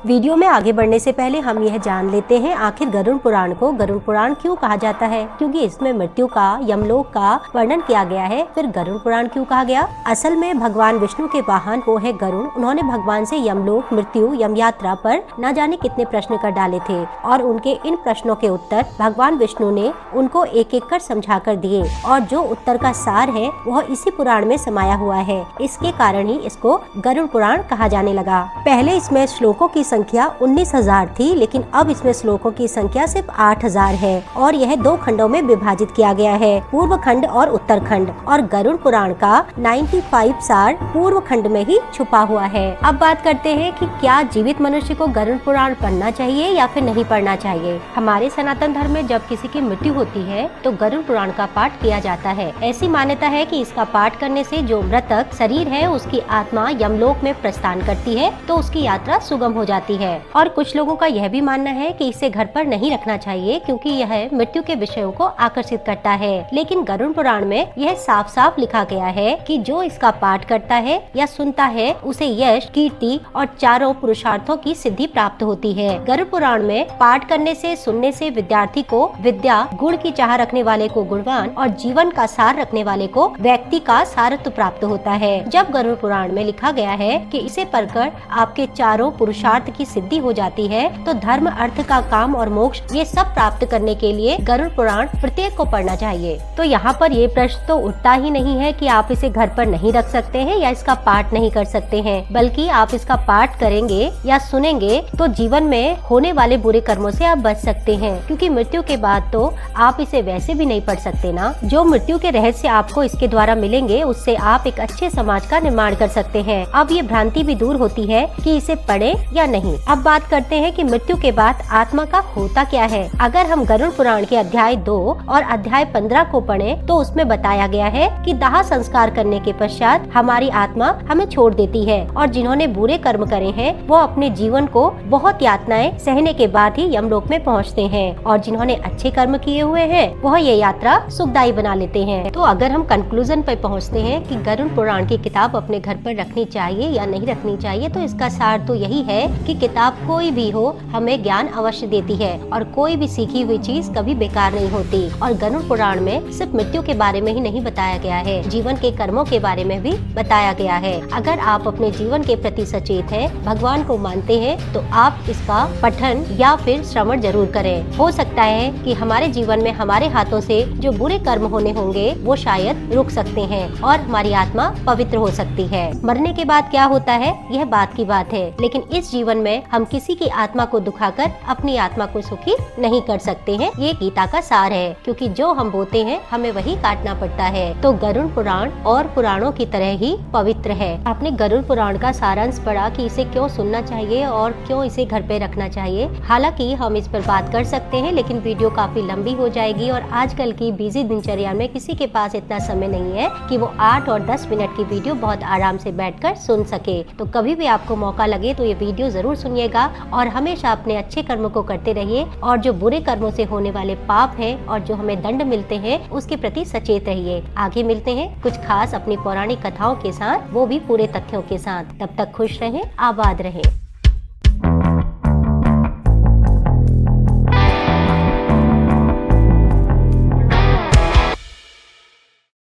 Video में आगे बढ़ने से पहले हम यह जान लेते हैं आखिर गरुड़ पुराण को गरुड़ पुराण क्यों कहा जाता है, क्योंकि इसमें मृत्यु का, यमलोक का वर्णन किया गया है। फिर गरुड़ पुराण क्यों कहा गया? असल में भगवान विष्णु के वाहन वो है गरुड़। उन्होंने भगवान से यमलोक, मृत्यु, यम यात्रा पर न जाने कितने प्रश्न कर डाले थे और उनके इन प्रश्नों के उत्तर भगवान विष्णु ने उनको एक एक कर समझा कर दिए और जो उत्तर का सार है वह इसी पुराण में समाया हुआ है। इसके कारण ही इसको गरुड़ पुराण कहा जाने लगा। पहले इसमें श्लोकों की संख्या 19,000 थी, लेकिन अब इसमें श्लोकों की संख्या सिर्फ 8,000 है और यह 2 खंडों में विभाजित किया गया है, पूर्व खंड और उत्तर खंड। और गरुड़ पुराण का 95 सार पूर्व खंड में ही छुपा हुआ है। अब बात करते हैं कि क्या जीवित मनुष्य को गरुड़ पुराण पढ़ना चाहिए या फिर नहीं पढ़ना चाहिए। हमारे सनातन धर्म में जब किसी की मृत्यु होती है तो गरुड़ पुराण का पाठ किया जाता है। ऐसी मान्यता है कि इसका पाठ करने से जो मृतक शरीर है उसकी आत्मा यमलोक में प्रस्थान करती है तो उसकी यात्रा सुगम हो जाती है। और कुछ लोगों का यह भी मानना है कि इसे घर पर नहीं रखना चाहिए क्योंकि यह मृत्यु के विषयों को आकर्षित करता है। लेकिन गरुड़ पुराण में यह साफ साफ लिखा गया है कि जो इसका पाठ करता है या सुनता है उसे यश, कीर्ति और चारों पुरुषार्थों की सिद्धि प्राप्त होती है। गरुड़ पुराण में पाठ करने से, सुनने से विद्यार्थी को विद्या, गुण की चाह रखने वाले को गुणवान और जीवन का सार रखने वाले को व्यक्ति का सारत्व प्राप्त होता है। जब गरुड़ पुराण में लिखा गया है कि इसे पढ़कर आपके चारों पुरुषार्थ की सिद्धि हो जाती है तो धर्म, अर्थ का काम और मोक्ष ये सब प्राप्त करने के लिए गरुड़ पुराण प्रत्येक को पढ़ना चाहिए। तो यहाँ पर ये प्रश्न तो उठता ही नहीं है कि आप इसे घर पर नहीं रख सकते हैं या इसका पाठ नहीं कर सकते हैं, बल्कि आप इसका पाठ करेंगे या सुनेंगे तो जीवन में होने वाले बुरे कर्मों से आप बच सकते हैं, क्योंकि मृत्यु के बाद तो आप इसे वैसे भी नहीं पढ़ सकते ना। जो मृत्यु के रहस्य आपको इसके द्वारा मिलेंगे उससे आप एक अच्छे समाज का निर्माण कर सकते हैं। अब ये भ्रांति भी दूर होती है कि इसे पढ़े या नहीं। अब बात करते हैं कि मृत्यु के बाद आत्मा का होता क्या है। अगर हम गरुड़ पुराण के अध्याय 2 और अध्याय 15 को पढ़ें तो उसमें बताया गया है कि दाह संस्कार करने के पश्चात हमारी आत्मा हमें छोड़ देती है और जिन्होंने बुरे कर्म करे हैं वो अपने जीवन को बहुत यातनाएं सहने के बाद ही यमलोक में पहुंचते हैं और जिन्होंने अच्छे कर्म किए हुए हैं वह ये यात्रा सुखदायी बना लेते हैं। तो अगर हम कंक्लूजन पर पहुंचते हैं कि गरुड़ पुराण की किताब अपने घर पर रखनी चाहिए या नहीं रखनी चाहिए, तो इसका सार तो यही है कि किताब कोई भी हो हमें ज्ञान अवश्य देती है और कोई भी सीखी हुई चीज कभी बेकार नहीं होती। और गरुड़ पुराण में सिर्फ मृत्यु के बारे में ही नहीं बताया गया है, जीवन के कर्मों के बारे में भी बताया गया है। अगर आप अपने जीवन के प्रति सचेत हैं, भगवान को मानते हैं, तो आप इसका पठन या फिर श्रवण जरूर करें। हो सकता है कि हमारे जीवन में हमारे हाथों से जो बुरे कर्म होने होंगे वो शायद रुक सकते हैं और हमारी आत्मा पवित्र हो सकती है। मरने के बाद क्या होता है यह बात की बात है, लेकिन इस जीवन में हम किसी की आत्मा को दुखाकर अपनी आत्मा को सुखी नहीं कर सकते हैं। ये गीता का सार है, क्योंकि जो हम बोते हैं हमें वही काटना पड़ता है। तो गरुड़ पुराण और पुराणों की तरह ही पवित्र है। आपने गरुड़ पुराण का सारांश पढ़ा कि इसे क्यों सुनना चाहिए और क्यों इसे घर पे रखना चाहिए। हालांकि हम इस पर बात कर सकते हैं, लेकिन वीडियो काफी लंबी हो जाएगी और आजकल की बिजी दिनचर्या में किसी के पास इतना समय नहीं है कि वो 8 और 10 मिनट की वीडियो बहुत आराम से बैठकर सुन सके। तो कभी भी आपको मौका लगे तो ये वीडियो जरूर सुनिएगा और हमेशा अपने अच्छे कर्मों को करते रहिए और जो बुरे कर्मों से होने वाले पाप हैं और जो हमें दंड मिलते हैं उसके प्रति सचेत रहिए। आगे मिलते हैं कुछ खास अपनी पौराणिक कथाओं के साथ, वो भी पूरे तथ्यों के साथ। तब तक खुश रहें, आबाद रहें।